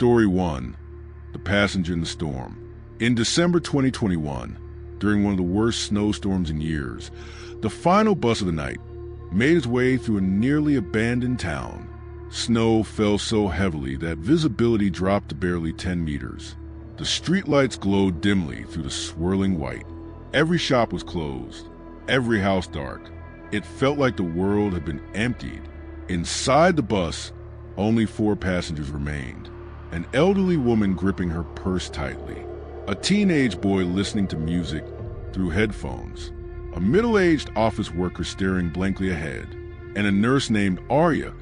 Story 1. The Passenger in the Storm. In December 2021, during one of the worst snowstorms in years, the final bus of the night made its way through a nearly abandoned town. Snow fell so heavily that visibility dropped to barely 10 meters. The streetlights glowed dimly through the swirling white. Every shop was closed, every house dark. It felt like the world had been emptied. Inside the bus, only 4 passengers remained. An elderly woman gripping her purse tightly, a teenage boy listening to music through headphones, a middle-aged office worker staring blankly ahead, and a nurse named Arya,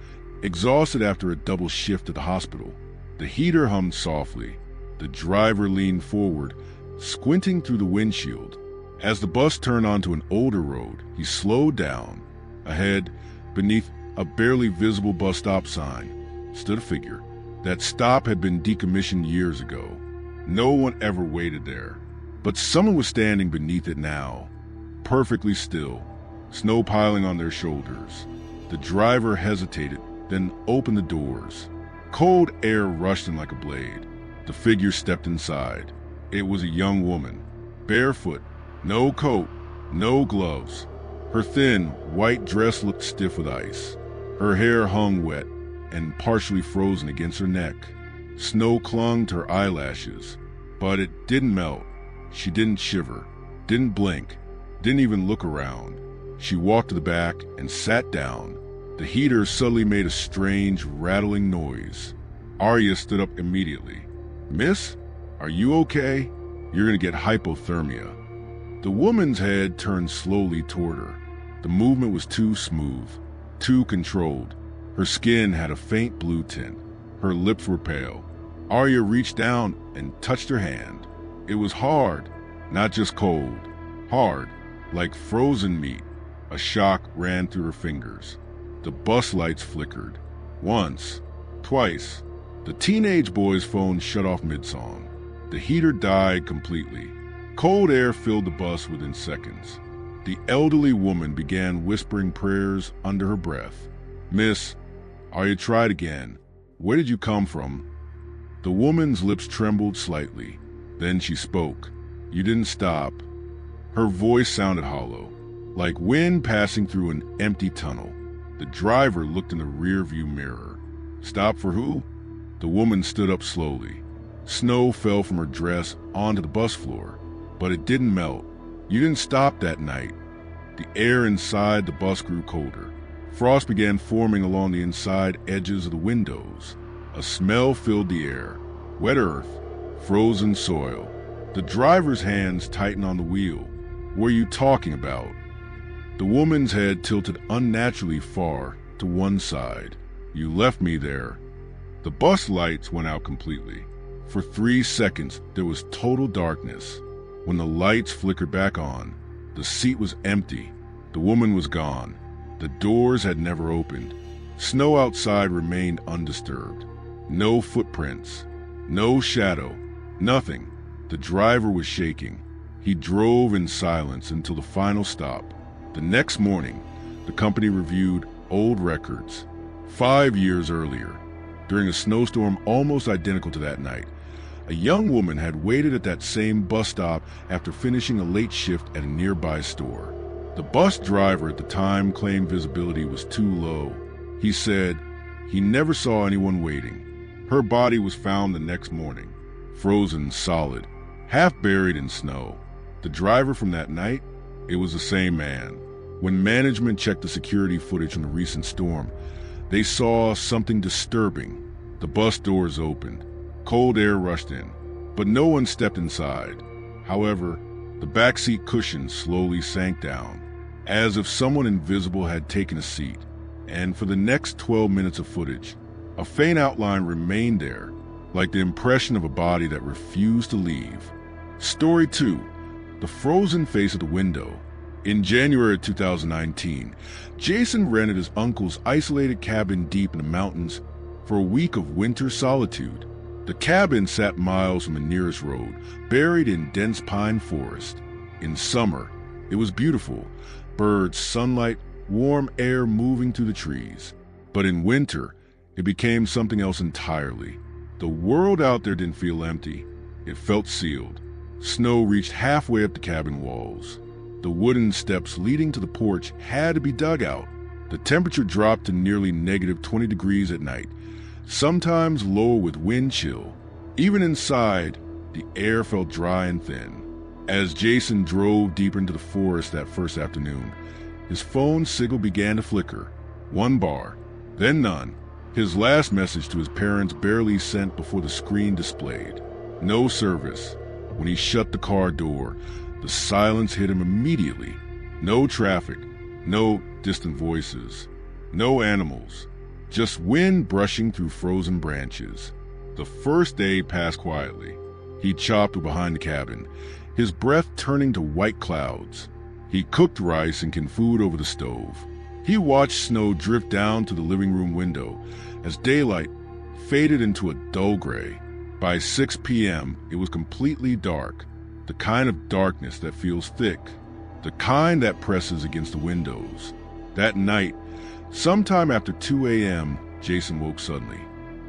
exhausted after a double shift at the hospital. The heater hummed softly. The driver leaned forward, squinting through the windshield. As the bus turned onto an older road, he slowed down. Ahead, beneath a barely visible bus stop sign, stood a figure. That stop had been decommissioned years ago. No one ever waited there. But someone was standing beneath it now, perfectly still, snow piling on their shoulders. The driver hesitated, then opened the doors. Cold air rushed in like a blade. The figure stepped inside. It was a young woman, barefoot, no coat, no gloves. Her thin, white dress looked stiff with ice. Her hair hung wet and partially frozen against her neck. Snow clung to her eyelashes, but it didn't melt. She didn't shiver, didn't blink, didn't even look around. She walked to the back and sat down. The heater suddenly made a strange, rattling noise. Arya stood up immediately. "Miss, are you okay? You're gonna get hypothermia." The woman's head turned slowly toward her. The movement was too smooth, too controlled. Her skin had a faint blue tint. Her lips were pale. Arya reached down and touched her hand. It was hard, not just cold. Hard, like frozen meat. A shock ran through her fingers. The bus lights flickered. Once, twice. The teenage boy's phone shut off mid-song. The heater died completely. Cold air filled the bus within seconds. The elderly woman began whispering prayers under her breath. "Miss, Arya tried again. Where did you come from?" The woman's lips trembled slightly. Then she spoke. "You didn't stop." Her voice sounded hollow, like wind passing through an empty tunnel. The driver looked in the rearview mirror. "Stop for who?" The woman stood up slowly. Snow fell from her dress onto the bus floor, but it didn't melt. "You didn't stop that night." The air inside the bus grew colder. Frost began forming along the inside edges of the windows. A smell filled the air. Wet earth, frozen soil. The driver's hands tightened on the wheel. "What are you talking about?" The woman's head tilted unnaturally far to one side. "You left me there." The bus lights went out completely. For 3 seconds, there was total darkness. When the lights flickered back on, the seat was empty. The woman was gone. The doors had never opened. Snow outside remained undisturbed. No footprints, no shadow, nothing. The driver was shaking. He drove in silence until the final stop. The next morning, the company reviewed old records. 5 years earlier, during a snowstorm almost identical to that night, a young woman had waited at that same bus stop after finishing a late shift at a nearby store. The bus driver at the time claimed visibility was too low. He said he never saw anyone waiting. Her body was found the next morning, frozen solid, half buried in snow. The driver from that night? It was the same man. When management checked the security footage from the recent storm, they saw something disturbing. The bus doors opened. Cold air rushed in, but no one stepped inside. However, the backseat cushions slowly sank down, as if someone invisible had taken a seat. And for the next 12 minutes of footage, a faint outline remained there, like the impression of a body that refused to leave. Story 2. The frozen face of the window. In January of 2019, Jason rented his uncle's isolated cabin deep in the mountains for a week of winter solitude. The cabin sat miles from the nearest road, buried in dense pine forest. In summer, it was beautiful. Birds, sunlight, warm air moving through the trees. But in winter, it became something else entirely. The world out there didn't feel empty. It felt sealed. Snow reached halfway up the cabin walls. The wooden steps leading to the porch had to be dug out. The temperature dropped to nearly -20 degrees at night, sometimes lower with wind chill. Even inside, the air felt dry and thin. As Jason drove deeper into the forest that first afternoon, his phone signal began to flicker. One bar, then none. His last message to his parents barely sent before the screen displayed. No service. When he shut the car door, the silence hit him immediately. No traffic, no distant voices, no animals, just wind brushing through frozen branches. The first day passed quietly. He chopped behind the cabin, his breath turning to white clouds. He cooked rice and canned food over the stove. He watched snow drift down to the living room window as daylight faded into a dull gray. By 6 p.m., it was completely dark, the kind of darkness that feels thick, the kind that presses against the windows. That night, sometime after 2 a.m., Jason woke suddenly.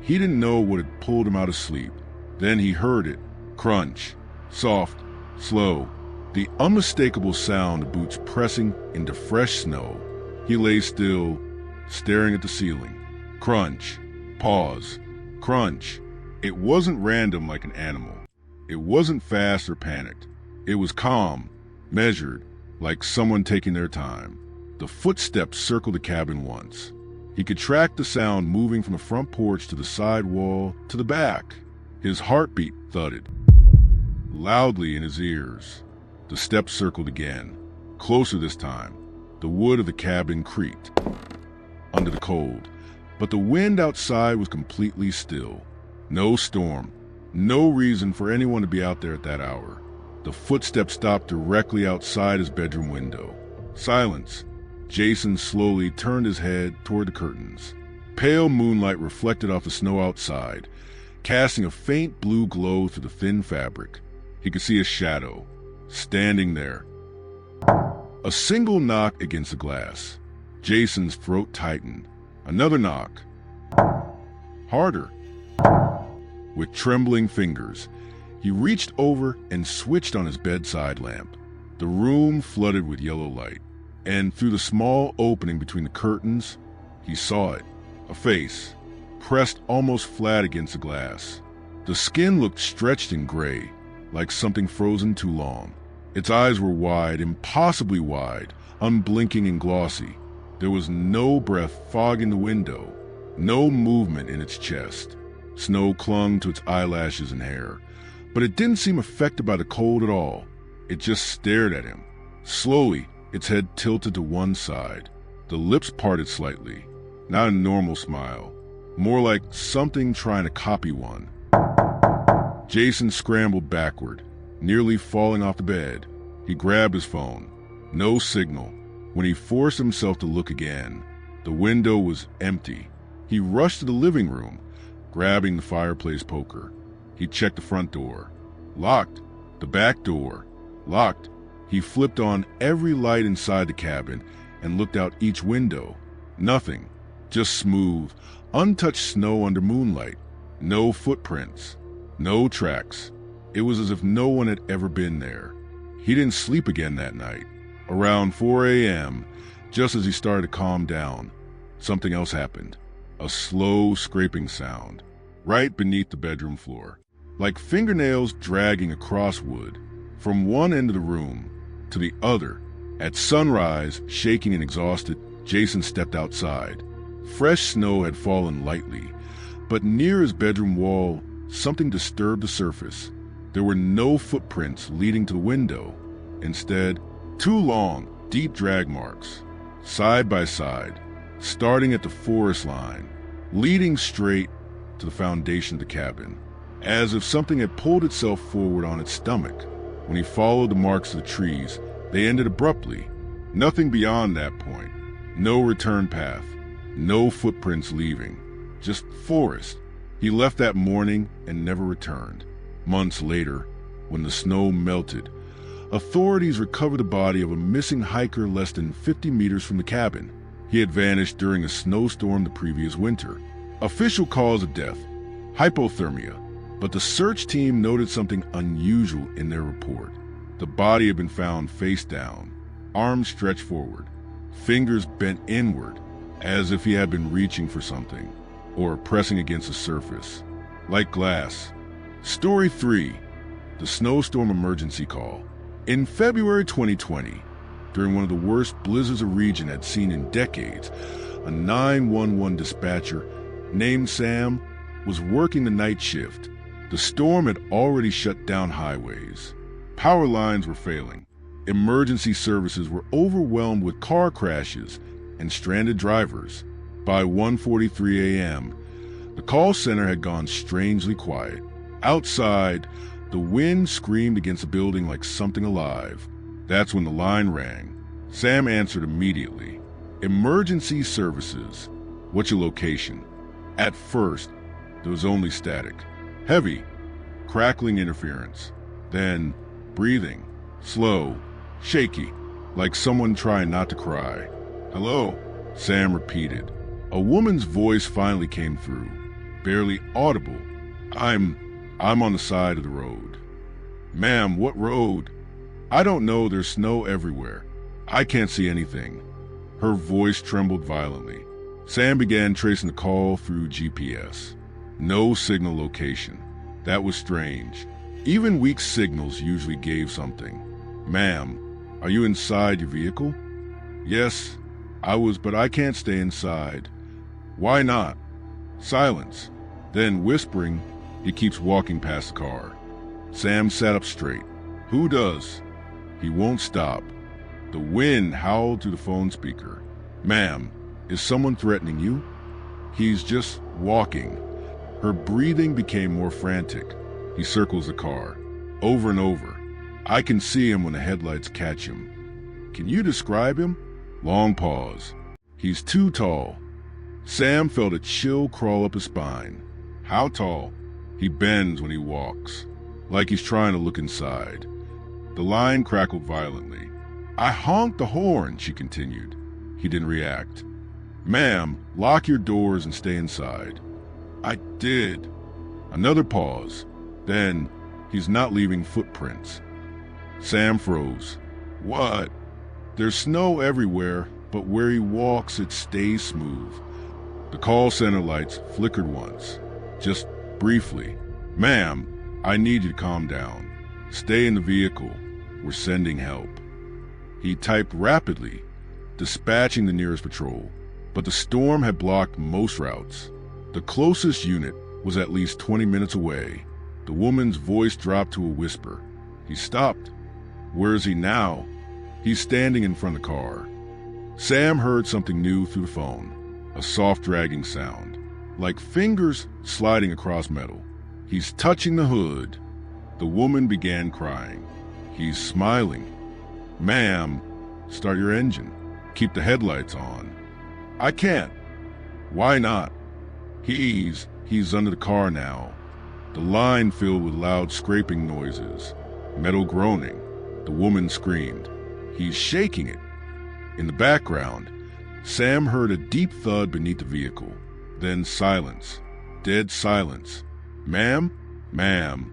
He didn't know what had pulled him out of sleep. Then he heard it, crunch, soft, slow, the unmistakable sound of boots pressing into fresh snow. He lay still, staring at the ceiling. Crunch, pause, crunch. It wasn't random like an animal. It wasn't fast or panicked. It was calm, measured, like someone taking their time. The footsteps circled the cabin once. He could track the sound moving from the front porch to the side wall to the back. His heartbeat thudded loudly in his ears. The steps circled again, closer this time. The wood of the cabin creaked under the cold, but the wind outside was completely still. No storm, no reason for anyone to be out there at that hour. The footsteps stopped directly outside his bedroom window. Silence. Jason slowly turned his head toward the curtains. Pale moonlight reflected off the snow outside, casting a faint blue glow through the thin fabric. He could see a shadow, standing there. A single knock against the glass. Jason's throat tightened. Another knock. Harder. With trembling fingers, he reached over and switched on his bedside lamp. The room flooded with yellow light, and through the small opening between the curtains, he saw it. A face, pressed almost flat against the glass. The skin looked stretched and gray, like something frozen too long. Its eyes were wide, impossibly wide, unblinking and glossy. There was no breath fogging the window, no movement in its chest. Snow clung to its eyelashes and hair, but it didn't seem affected by the cold at all. It just stared at him. Slowly, its head tilted to one side. The lips parted slightly. Not a normal smile, more like something trying to copy one. Jason scrambled backward, nearly falling off the bed. He grabbed his phone. No signal. When he forced himself to look again, the window was empty. He rushed to the living room, grabbing the fireplace poker. He checked the front door. Locked. The back door. Locked. He flipped on every light inside the cabin and looked out each window. Nothing. Just smooth, untouched snow under moonlight. No footprints. No tracks. It was as if no one had ever been there. He didn't sleep again that night. Around 4 a.m., just as he started to calm down, something else happened. A slow scraping sound, right beneath the bedroom floor, like fingernails dragging across wood, from one end of the room to the other. At sunrise, shaking and exhausted, Jason stepped outside. Fresh snow had fallen lightly, but near his bedroom wall, something disturbed the surface. There were no footprints leading to the window. Instead, 2 long, deep drag marks, side by side, starting at the forest line, leading straight to the foundation of the cabin, as if something had pulled itself forward on its stomach. When he followed the marks of the trees, they ended abruptly. Nothing beyond that point. No return path. No footprints leaving. Just forest. He left that morning and never returned. Months later, when the snow melted, authorities recovered the body of a missing hiker less than 50 meters from the cabin. He had vanished during a snowstorm the previous winter. Official cause of death: hypothermia. But the search team noted something unusual in their report. The body had been found face down, arms stretched forward, fingers bent inward, as if he had been reaching for something, or pressing against a surface, like glass. Story 3. The snowstorm emergency call. In February 2020, during one of the worst blizzards the region had seen in decades, a 911 dispatcher named Sam was working the night shift. The storm had already shut down highways. Power lines were failing. Emergency services were overwhelmed with car crashes and stranded drivers. By 1:43 a.m., the call center had gone strangely quiet. Outside, the wind screamed against the building like something alive. That's when the line rang. Sam answered immediately. Emergency services. What's your location? At first, there was only static. Heavy, crackling interference. Then, breathing. Slow, shaky, like someone trying not to cry. Hello, Sam repeated. A woman's voice finally came through, barely audible. I'm on the side of the road. Ma'am, what road? I don't know, there's snow everywhere. I can't see anything. Her voice trembled violently. Sam began tracing the call through GPS. No signal location. That was strange. Even weak signals usually gave something. Ma'am, are you inside your vehicle? Yes, I was, but I can't stay inside. Why not? Silence. Then whispering, he keeps walking past the car. Sam sat up straight. Who does? He won't stop. The wind howled through the phone speaker. Ma'am, is someone threatening you? He's just walking. Her breathing became more frantic. He circles the car, over and over. I can see him when the headlights catch him. Can you describe him? Long pause. He's too tall. Sam felt a chill crawl up his spine. How tall? He bends when he walks, like he's trying to look inside. The line crackled violently. I honked the horn, she continued. He didn't react. Ma'am, lock your doors and stay inside. I did. Another pause. Then, he's not leaving footprints. Sam froze. What? There's snow everywhere, but where he walks, it stays smooth. The call center lights flickered once, just briefly. Ma'am, I need you to calm down. Stay in the vehicle. We're sending help. He typed rapidly, dispatching the nearest patrol, but the storm had blocked most routes. The closest unit was at least 20 minutes away. The woman's voice dropped to a whisper. He stopped. Where is he now? He's standing in front of the car. Sam heard something new through the phone, a soft dragging sound, like fingers sliding across metal. He's touching the hood. The woman began crying. He's smiling. Ma'am, start your engine. Keep the headlights on. I can't. Why not? He's under the car now. The line filled with loud scraping noises, metal groaning. The woman screamed. He's shaking it. In the background, Sam heard a deep thud beneath the vehicle. Then silence. Dead silence. Ma'am? Ma'am.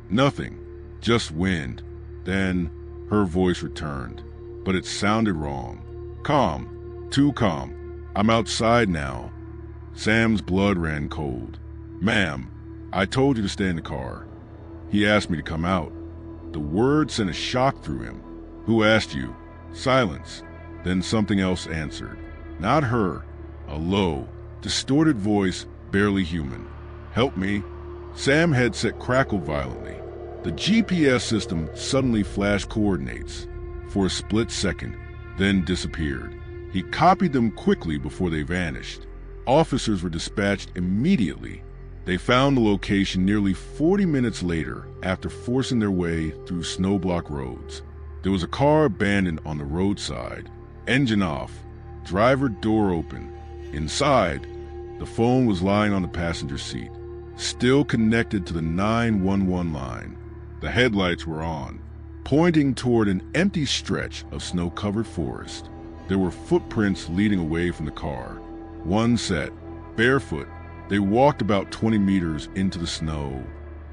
Nothing. Just wind. Then her voice returned, but it sounded wrong. Calm. Too calm. I'm outside now. Sam's blood ran cold. Ma'am, I told you to stay in the car. He asked me to come out. The word sent a shock through him. Who asked you? Silence. Then something else answered. Not her. A low, distorted voice, barely human. Help me. Sam's headset crackled violently. The GPS system suddenly flashed coordinates for a split second, then disappeared. He copied them quickly before they vanished. Officers were dispatched immediately. They found the location nearly 40 minutes later after forcing their way through snow-blocked roads. There was a car abandoned on the roadside, engine off, driver door open. Inside, the phone was lying on the passenger seat, still connected to the 911 line. The headlights were on, pointing toward an empty stretch of snow-covered forest. There were footprints leading away from the car. One set, barefoot, They walked about 20 meters into the snow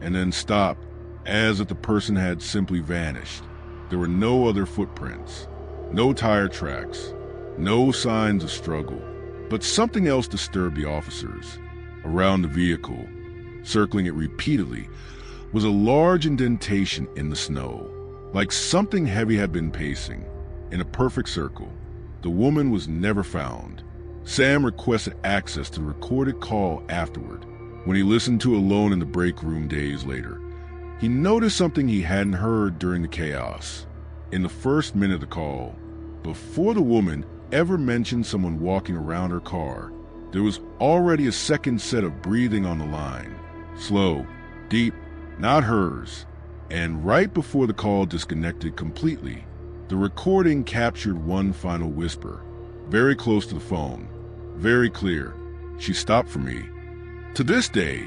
and then stopped as if the person had simply vanished. There were no other footprints, no tire tracks, no signs of struggle. But something else disturbed the officers. Around the vehicle, circling it repeatedly, was a large indentation in the snow, like something heavy had been pacing. In a perfect circle, the woman was never found. Sam requested access to the recorded call afterward. When he listened to it alone in the break room days later, he noticed something he hadn't heard during the chaos. In the first minute of the call, before the woman ever mentioned someone walking around her car, there was already a second set of breathing on the line. Slow, deep, not hers. And right before the call disconnected completely, the recording captured one final whisper, very close to the phone, very clear. "She stopped for me." To this day,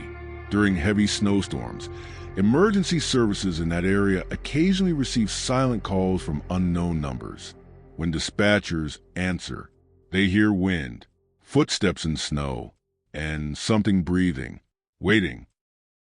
during heavy snowstorms, emergency services in that area occasionally receive silent calls from unknown numbers. When dispatchers answer, they hear wind, footsteps in snow, and something breathing, waiting.